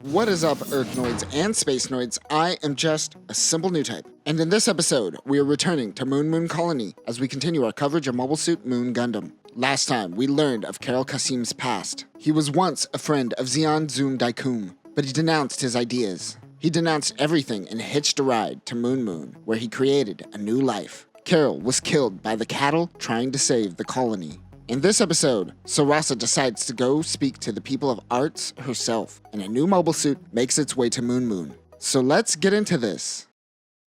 What is up, Earthnoids and Spacenoids? I am just a simple new type. And in this episode, we are returning to Moon Colony as we continue our coverage of Mobile Suit Moon Gundam. Last time, we learned of Carol Kasim's past. He was once a friend of Zeon Zoom Daikum, but he denounced his ideas. He denounced everything and hitched a ride to Moon, where he created a new life. Carol was killed by the cattle trying to save the colony. In this episode, Sarasa decides to go speak to the people of Arts herself, and a new mobile suit makes its way to Moon. So let's get into this.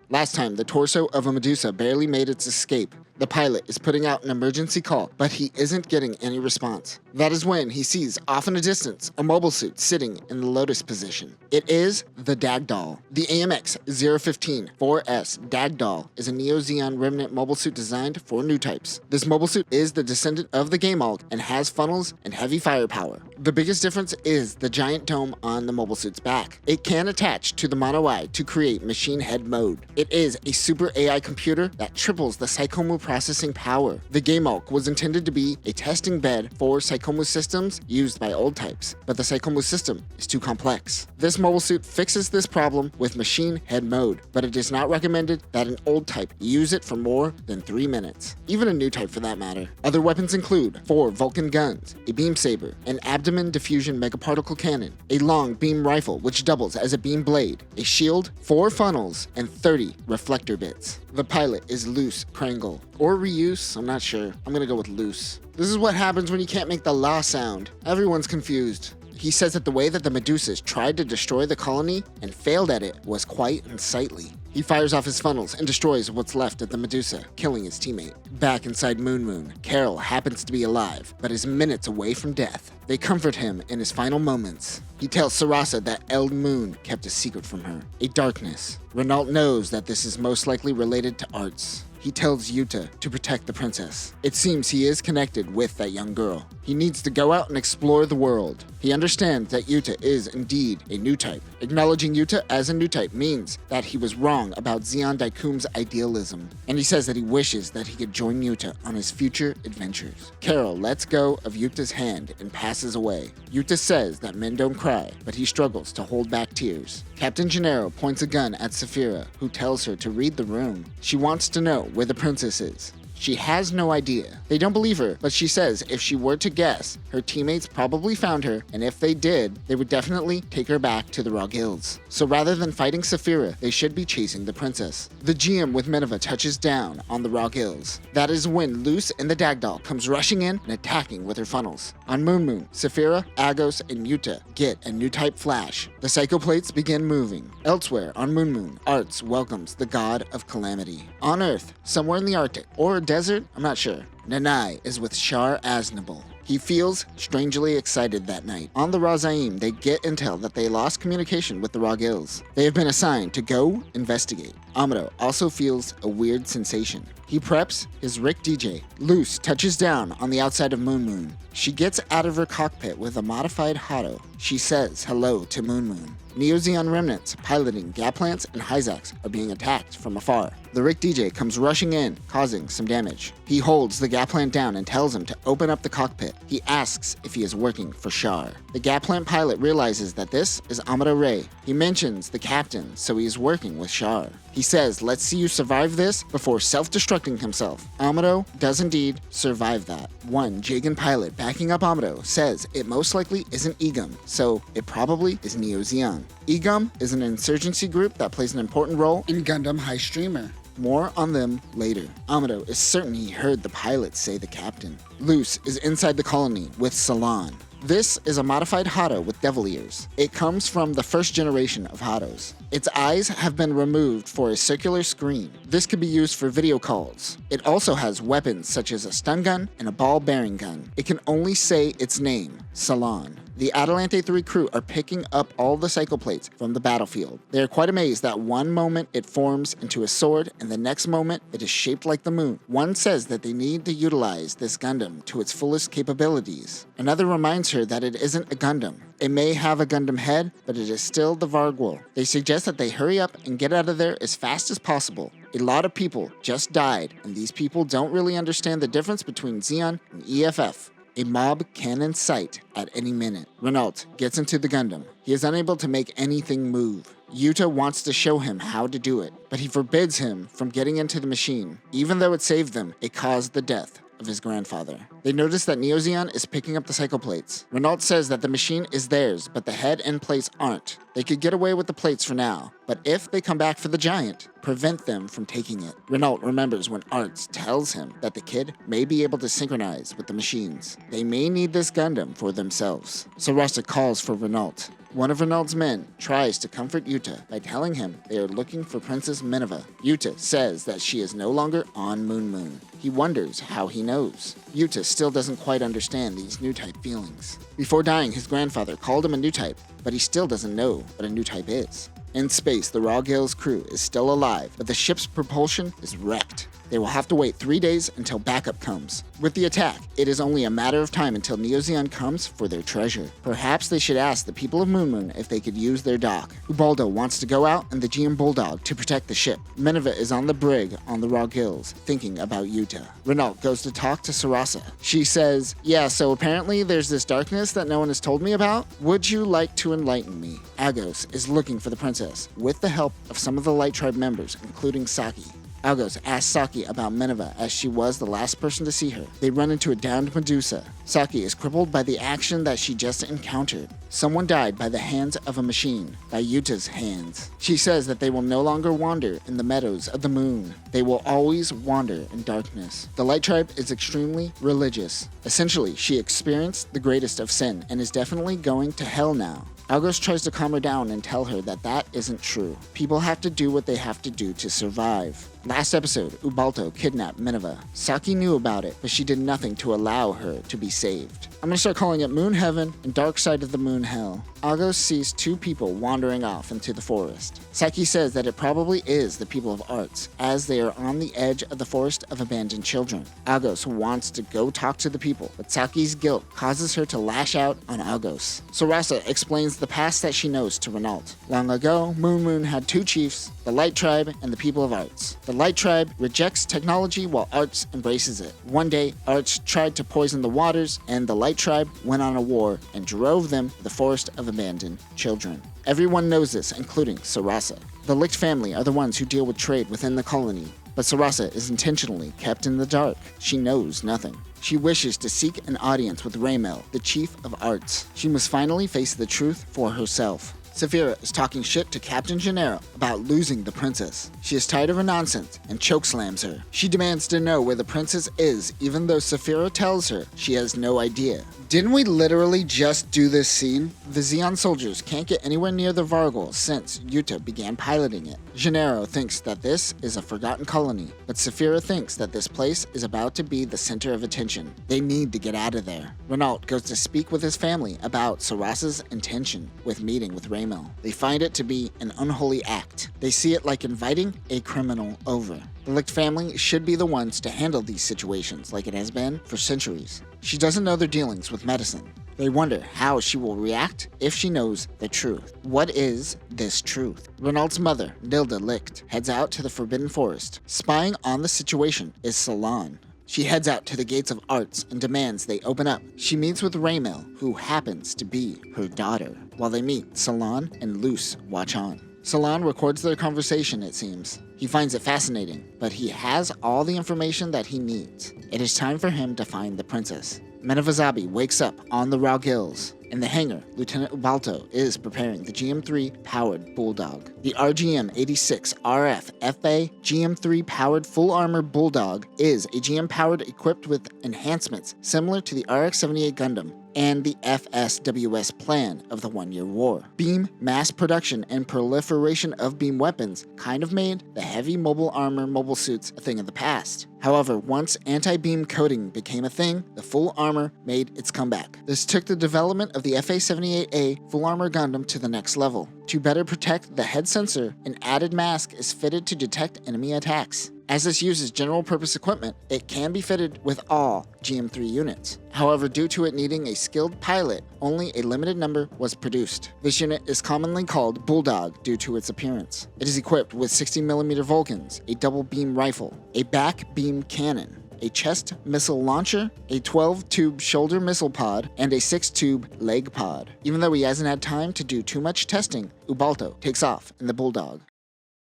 Last time, the torso of a Medusa barely made its escape. The pilot is putting out an emergency call, but he isn't getting any response. That is when he sees off in a distance a mobile suit sitting in the lotus position. It is the Dag Doll. The AMX-015-4S Dag Doll is a Neo-Zeon remnant mobile suit designed for new types. This mobile suit is the descendant of the Game-Alg and has funnels and heavy firepower. The biggest difference is the giant dome on the mobile suit's back. It can attach to the mono eye to create machine head mode. It is a super AI computer that triples the Psychomu processing power. The Game-Alg was intended to be a testing bed for Psychomu systems used by old types, but the Psychomu system is too complex. This mobile suit fixes this problem with machine head mode, but it is not recommended that an old type use it for more than 3 minutes. Even a new type for that matter. Other weapons include 4 Vulcan guns, a beam saber, an abdomen diffusion megaparticle cannon, a long beam rifle which doubles as a beam blade, a shield, 4 funnels, and 30 reflector bits. The pilot is Loose Prangle. Or Reuse, I'm not sure. I'm gonna go with Loose. This is what happens when you can't make the la sound. Everyone's confused. He says that the way that the Medusas tried to destroy the colony and failed at it was quite unsightly. He fires off his funnels and destroys what's left of the Medusa, killing his teammate. Back inside Moon, Carol happens to be alive, but is minutes away from death. They comfort him in his final moments. He tells Sarasa that Eld Moon kept a secret from her, a darkness. Renault knows that this is most likely related to Arts. He tells Yuta to protect the princess. It seems he is connected with that young girl. He needs to go out and explore the world. He understands that Yuta is indeed a new type. Acknowledging Yuta as a new type means that he was wrong about Zeon Daikum's idealism, and he says that he wishes that he could join Yuta on his future adventures. Carol lets go of Yuta's hand and passes away. Yuta says that men don't cry, but he struggles to hold back tears. Captain Gennaro points a gun at Saphira, who tells her to read the room. She wants to know where the princess is. She has no idea. They don't believe her, but she says if she were to guess, her teammates probably found her, and if they did, they would definitely take her back to the Raw Guilds. So rather than fighting Saphira, they should be chasing the princess. The GM with Minerva touches down on the Raw Guilds. That is when Luce and the Dag Doll comes rushing in and attacking with her funnels. On Moon, Saphira, Agos, and Yuta get a new type flash. The psychoplates begin moving. Elsewhere on Moon, Arts welcomes the god of calamity. On Earth, somewhere in the Arctic, or a desert, I'm not sure, Nanai is with Shar Aznable. He feels strangely excited that night. On the Razaim, they get intel that they lost communication with the Raw Guilds. They have been assigned to go investigate. Amado also feels a weird sensation. He preps his Rick DJ. Luce touches down on the outside of Moon. She gets out of her cockpit with a modified Hado. She says hello to Moon. Neo-Zeon remnants piloting Gaplants and Hyzax are being attacked from afar. The Rick DJ comes rushing in, causing some damage. He holds the Gaplant down and tells him to open up the cockpit. He asks if he is working for Shar. The Gaplant pilot realizes that this is Amado Ray. He mentions the captain, so he is working with Shar. He says, let's see you survive this before self-destructing himself. Amado does indeed survive that. One Jagan pilot backing up Amado says it most likely isn't EGUM, so it probably is Neo-Zeon. EGUM is an insurgency group that plays an important role in Gundam High Streamer. More on them later. Amado is certain he heard the pilot say the captain. Luce is inside the colony with Salon. This is a modified Hado with devil ears. It comes from the first generation of Hados. Its eyes have been removed for a circular screen. This could be used for video calls. It also has weapons such as a stun gun and a ball-bearing gun. It can only say its name, Salon. The Adelante 3 crew are picking up all the psychoplates from the battlefield. They are quite amazed that one moment it forms into a sword and the next moment it is shaped like the moon. One says that they need to utilize this Gundam to its fullest capabilities. Another reminds her that it isn't a Gundam. It may have a Gundam head, but it is still the Vargwell. They suggest that they hurry up and get out of there as fast as possible. A lot of people just died, and these people don't really understand the difference between Zeon and EFF. A mob can incite at any minute. Renault gets into the Gundam. He is unable to make anything move. Yuta wants to show him how to do it, but he forbids him from getting into the machine. Even though it saved them, it caused the death of his grandfather. They notice that Neo Zeon is picking up the cycle plates. Renault says that the machine is theirs, but the head and plates aren't. They could get away with the plates for now, but if they come back for the giant, prevent them from taking it. Renault remembers when Arts tells him that the kid may be able to synchronize with the machines. They may need this Gundam for themselves. Sarasa calls for Renault. One of Renault's men tries to comfort Yuta by telling him they are looking for Princess Minerva. Yuta says that she is no longer on Moon. He wonders how he knows. Yuta still doesn't quite understand these new type feelings. Before dying, his grandfather called him a new type, but he still doesn't know what a new type is. In space, the Raw Gale's crew is still alive, but the ship's propulsion is wrecked. They will have to wait 3 days until backup comes. With the attack, it is only a matter of time until Neo Zeon comes for their treasure. Perhaps they should ask the people of Moon if they could use their dock. Ubaldo wants to go out and the GM Bulldog to protect the ship. Minerva is on the brig on the Raw Gills, thinking about Yuta. Renault goes to talk to Sarasa. She says, "Yeah, so apparently there's this darkness that no one has told me about. Would you like to enlighten me?" Agos is looking for the princess, with the help of some of the Light Tribe members, including Saki. Agos asks Saki about Minerva as she was the last person to see her. They run into a downed Medusa. Saki is crippled by the action that she just encountered. Someone died by the hands of a machine, by Yuta's hands. She says that they will no longer wander in the meadows of the moon. They will always wander in darkness. The Light Tribe is extremely religious. Essentially, she experienced the greatest of sin and is definitely going to hell now. Agos tries to calm her down and tell her that that isn't true. People have to do what they have to do to survive. Last episode, Ubaldo kidnapped Minerva. Saki knew about it, but she did nothing to allow her to be saved. I'm gonna start calling it Moon Heaven and Dark Side of the Moon Hell. Agos sees two people wandering off into the forest. Saki says that it probably is the people of Arts, as they are on the edge of the forest of abandoned children. Agos wants to go talk to the people, but Saki's guilt causes her to lash out on Agos. Sarasa explains the past that she knows to Renault. Long ago, Moon had two chiefs, the Light Tribe and the people of Arts. The Light Tribe rejects technology while Arts embraces it. One day, Arts tried to poison the waters, and the Light Tribe went on a war and drove them to the forest of abandoned children. Everyone knows this, including Sarasa. The Licht family are the ones who deal with trade within the colony, but Sarasa is intentionally kept in the dark. She knows nothing. She wishes to seek an audience with Raymel, the chief of Arts. She must finally face the truth for herself. Saphira is talking shit to Captain Gennaro about losing the princess. She is tired of her nonsense and chokeslams her. She demands to know where the princess is, even though Saphira tells her she has no idea. Didn't we literally just do this scene? The Zeon soldiers can't get anywhere near the Vargol since Yuta began piloting it. Gennaro thinks that this is a forgotten colony, but Saphira thinks that this place is about to be the center of attention. They need to get out of there. Renault goes to speak with his family about Sarasa's intention with meeting with Raymel. They find it to be an unholy act. They see it like inviting a criminal over. The Licht family should be the ones to handle these situations like it has been for centuries. She doesn't know their dealings with medicine. They wonder how she will react if she knows the truth. What is this truth? Renault's mother, Nilda Licht, heads out to the Forbidden Forest. Spying on the situation is Salon. She heads out to the gates of Arts and demands they open up. She meets with Raymel, who happens to be her daughter. While they meet, Salon and Luce watch on. Salon records their conversation, it seems. He finds it fascinating, but he has all the information that he needs. It is time for him to find the princess. Menevazabi wakes up on the Raw Gills. In the hangar, Lieutenant Ubaldo is preparing the GM3-powered Bulldog. The RGM-86RF FA GM3-powered full-armor Bulldog is a GM-powered equipped with enhancements similar to the RX-78 Gundam and the FSWS plan of the One-Year War. Beam mass production and proliferation of beam weapons kind of made the heavy mobile armor mobile suits a thing of the past. However, once anti-beam coating became a thing, the full armor made its comeback. This took the development of the FA-78A full armor Gundam to the next level. To better protect the head sensor, an added mask is fitted to detect enemy attacks. As this uses general-purpose equipment, it can be fitted with all GM3 units. However, due to it needing a skilled pilot, only a limited number was produced. This unit is commonly called Bulldog due to its appearance. It is equipped with 60mm Vulcans, a double-beam rifle, a back beam cannon, a chest missile launcher, a 12-tube shoulder missile pod, and a 6-tube leg pod. Even though he hasn't had time to do too much testing, Ubalto takes off in the Bulldog.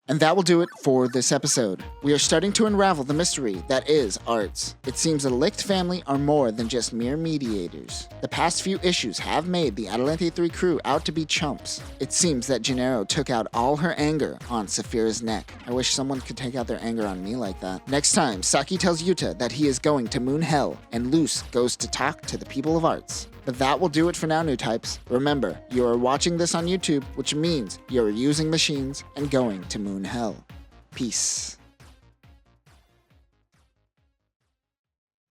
And that will do it for this episode. We are starting to unravel the mystery that is ARTS. It seems the Licht family are more than just mere mediators. The past few issues have made the Adelante 3 crew out to be chumps. It seems that Gennaro took out all her anger on Saphira's neck. I wish someone could take out their anger on me like that. Next time, Saki tells Yuta that he is going to Moon Hell, and Luce goes to talk to the people of ARTS. But that will do it for now, new types. Remember, you are watching this on YouTube, which means you are using machines and going to Moon Hell. Peace.